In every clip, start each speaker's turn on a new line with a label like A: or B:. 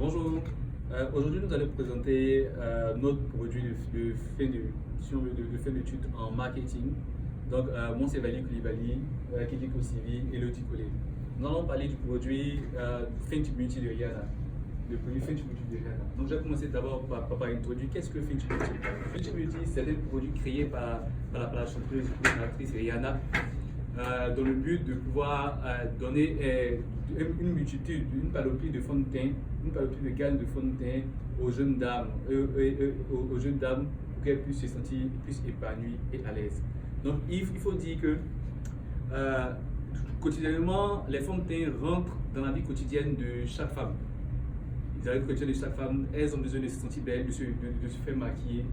A: Bonjour, aujourd'hui nous allons présenter notre produit de fin d'études en marketing. Donc moi c'est Vali Koulibaly, Kikiko Sivi et Loti Kolé. Nous allons parler du produit Fintech Beauty de Rihanna. Le produit Fintech Beauty de Rihanna. Donc je vais commencer d'abord par introduire qu'est-ce que Fintech Beauty. Fintech Beauty c'est un produit créé par la chanteuse et l'actrice Rihanna. Dans le but de pouvoir donner une panoplie de fond de teint, une panoplie de gamme de fond de teint aux jeunes dames, pour qu'elles puissent se sentir plus épanouies et à l'aise. Donc il faut dire que quotidiennement, les fonds de teint rentrent dans la vie quotidienne de chaque femme. Ils arrivent quotidienne de chaque femme, elles ont besoin de se sentir belles, de se faire maquiller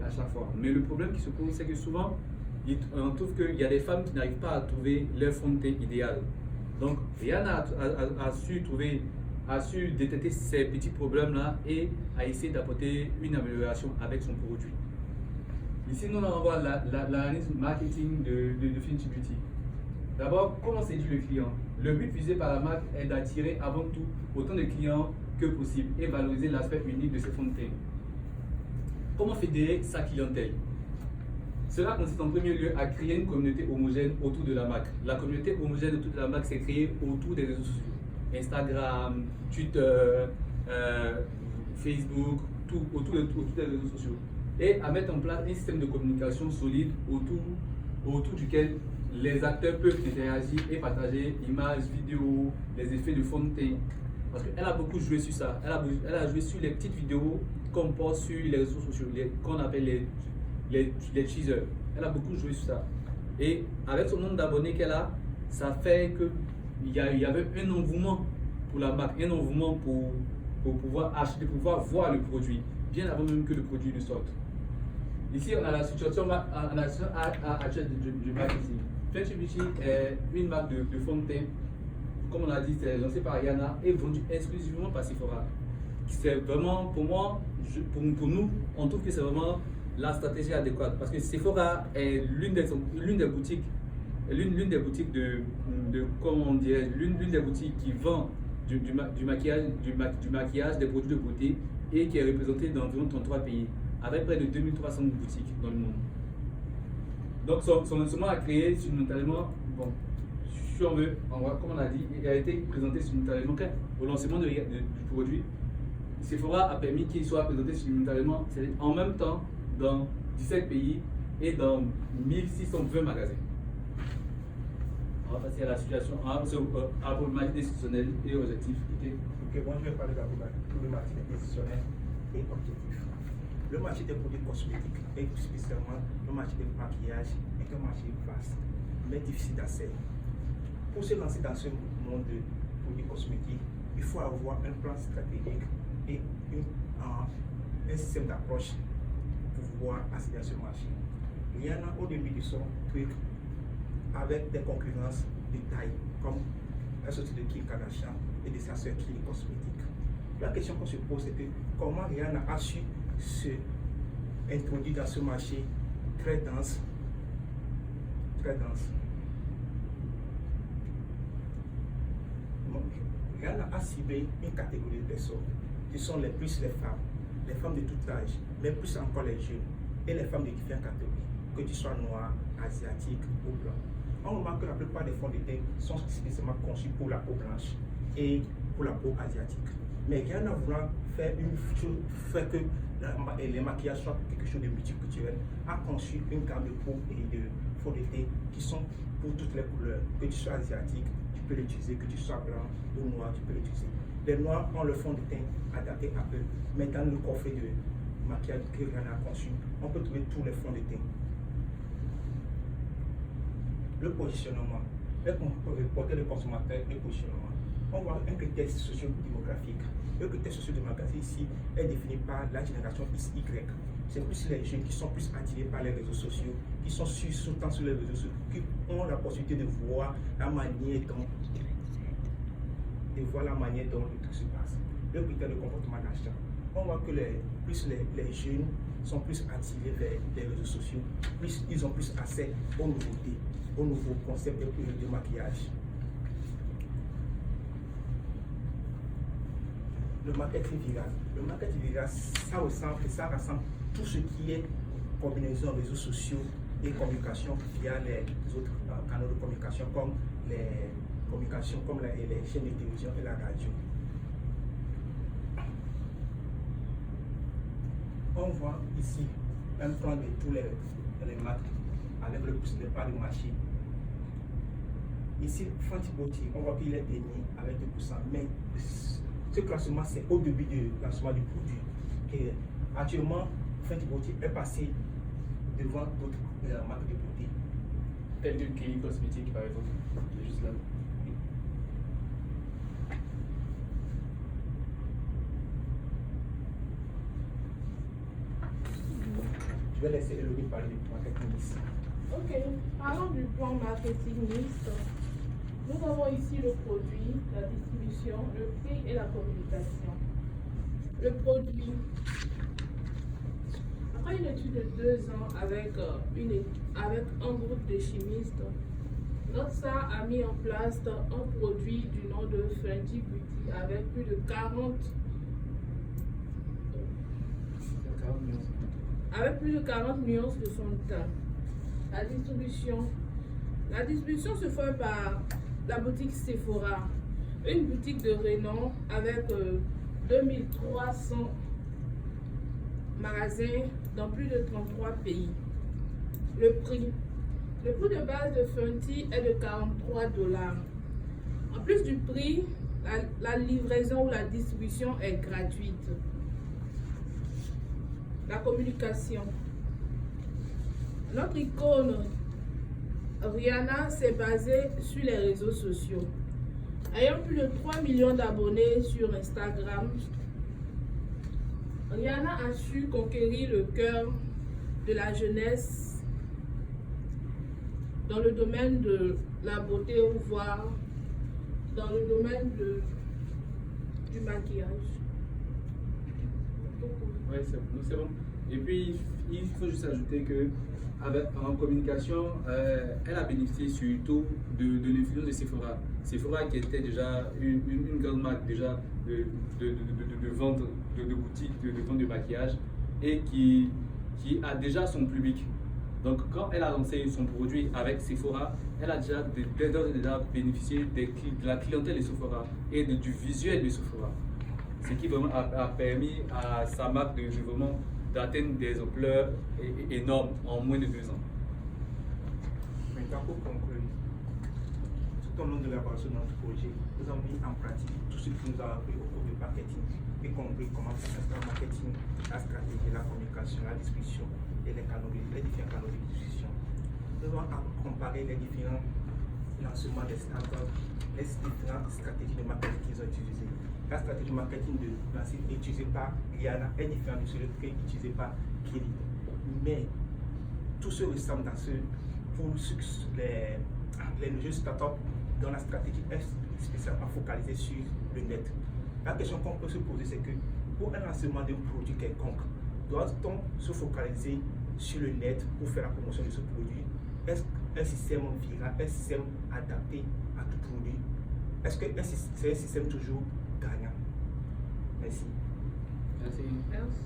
A: à chaque fois. Mais le problème qui se pose, c'est que souvent, on trouve qu'il y a des femmes qui n'arrivent pas à trouver leur fond de teint idéal. Donc, Rihanna a su détecter ces petits problèmes-là et a essayé d'apporter une amélioration avec son produit. Ici, nous allons voir l'analyse marketing de Fintech Beauty. D'abord, comment séduire le client? Le but visé par la marque est d'attirer avant tout autant de clients que possible et valoriser l'aspect unique de ses fonds de teint. Comment fédérer sa clientèle? Cela consiste en premier lieu à créer une communauté homogène autour de la marque. La communauté homogène autour de la marque s'est créée autour des réseaux sociaux. Instagram, Twitter, Facebook, autour des réseaux sociaux. Et à mettre en place un système de communication solide autour duquel les acteurs peuvent interagir et partager images, vidéos, les effets de fond de teint. Parce qu'elle a beaucoup joué sur ça. Elle a joué sur les petites vidéos qu'on poste sur les réseaux sociaux, qu'on appelle les teasers. Elle a beaucoup joué sur ça. Et avec son nombre d'abonnés qu'elle a, ça fait qu'il y avait un engouement pour la marque, un engouement pour pouvoir acheter, pour pouvoir voir le produit, bien avant même que le produit ne sorte. Ici, on a la situation actuelle du marketing. Fintech Beauty est une marque de fond de teint. Comme on l'a dit, c'est lancé par Rihanna et vendu exclusivement par Sephora. C'est vraiment, pour moi, pour nous, on trouve que c'est vraiment la stratégie adéquate parce que Sephora est l'une des boutiques qui vend du maquillage, des produits de beauté et qui est représentée dans environ 33 pays avec près de 2300 boutiques dans le monde. Donc son lancement a créé simultanément, bon, si on veut, comme on a dit, il a été présenté simultanément au lancement du produit. Sephora a permis qu'il soit présenté simultanément en même temps dans 17 pays et dans 1620 magasins. On va passer à la situation, à la problématique institutionnelle et objectif.
B: Ok, moi je vais parler de la problématique institutionnelle et objectif. Le marché des produits cosmétiques et plus spécialement le marché du maquillage est un marché vaste, mais difficile d'accès. Pour se lancer dans ce monde de produits cosmétiques, il faut avoir un plan stratégique et un système d'approche pour pouvoir accéder à ce marché. Rihanna, au début de son truc, avec des concurrences de taille, comme la société de Kim Kardashian et de sa sœur Kylie Cosmétique. La question qu'on se pose, c'est que comment Rihanna a su se introduire dans ce marché très dense. Rihanna a ciblé une catégorie de personnes qui sont les femmes de tout âge, mais plus encore les jeunes et les femmes de différentes catégories, que tu sois noir, asiatique ou blanc. On remarque que la plupart des fonds de teint sont spécialement conçus pour la peau blanche et pour la peau asiatique. Mais Rihanna voulant faire que les maquillages soient quelque chose de multiculturel, a conçu une gamme de peau et de fonds de teint qui sont pour toutes les couleurs. Que tu sois asiatique, tu peux l'utiliser, que tu sois blanc ou noir, tu peux l'utiliser. Les noirs ont le fond de teint adapté à eux, mais dans le coffret de maquillage que Rihanna a conçu, on peut trouver tous les fonds de teint. Le positionnement, porter le consommateur et le positionnement. On voit un critère socio-démographique. Le critère socio-démographique ici est défini par la génération XY. C'est plus les jeunes qui sont plus attirés par les réseaux sociaux, qui sont surtout sur les réseaux sociaux, qui ont la possibilité de voir la manière dont le truc se passe. Le critère de comportement d'achat. On voit que plus les jeunes sont plus attirés vers les réseaux sociaux, plus ils ont plus accès aux nouveautés, aux nouveaux concepts de maquillage. le marketing viral. Le marketing viral, ça rassemble tout ce qui est combinaison réseaux sociaux et communication via les autres canaux de communication comme les communications comme les chaînes de télévision et la radio. On voit ici un plan de tous les marques avec le plus de part de marché. Ici, Fenty Beauty, on voit qu'il est dernier avec 2%, mais ce classement c'est au début du lancement du produit. Et actuellement, Fenty Beauty est passé devant d'autres marques de beauté.
A: Tel que Kylie Cosmétique par exemple, qui est juste là.
B: Je vais laisser Elodie parler du marketing ici.
C: Ok, parlons du plan marketing mixte. Nous avons ici le produit, la distribution, le prix et la communication. Le produit. Après une étude de 2 ans avec un groupe de chimistes, notre SAR a mis en place un produit du nom de Fenty Beauty avec plus de 40 nuances de son teint. La distribution se fait par la boutique Sephora, une boutique de renom avec 2300 magasins dans plus de 33 pays. Le prix de base de Fenty est de $43. En plus du prix, la livraison ou la distribution est gratuite. La communication. Notre icône Rihanna s'est basée sur les réseaux sociaux. Ayant plus de 3 millions d'abonnés sur Instagram, Rihanna a su conquérir le cœur de la jeunesse dans le domaine de la beauté ou voire dans le domaine du maquillage.
A: Oui, c'est bon. Et puis, il faut juste ajouter que en communication, elle a bénéficié surtout de l'influence de Sephora. Sephora qui était déjà une grande marque déjà de vente de boutiques, de vente de maquillage et qui a déjà son public. Donc quand elle a lancé son produit avec Sephora, elle a déjà bénéficié de la clientèle de Sephora et du visuel de Sephora. Ce qui vraiment a permis à sa marque de vraiment d'atteindre des ampleurs énormes en moins de 2 ans.
B: Maintenant, pour conclure, tout au long de l'élaboration de notre projet, nous avons mis en pratique tout ce que nous avons appris au cours du marketing, y compris comment faire le marketing, la stratégie, la communication, la distribution et les différents canaux de distribution. Nous avons comparé les différents lancements des startups, les différentes stratégies de marketing qu'ils ont utilisées. La stratégie de marketing de lancer utilisée par Rihanna est différente de celle utilisée par Kylie. Mais tout se ressemble dans pour les jeux startups dont la stratégie est spécialement focalisée sur le net. La question qu'on peut se poser, c'est que pour un lancement d'un produit quelconque, doit-on se focaliser sur le net pour faire la promotion de ce produit? Est-ce qu'un système viral, un système adapté à tout produit? Est-ce que c'est un système toujours gagnant? Merci.
A: Merci.
C: Merci.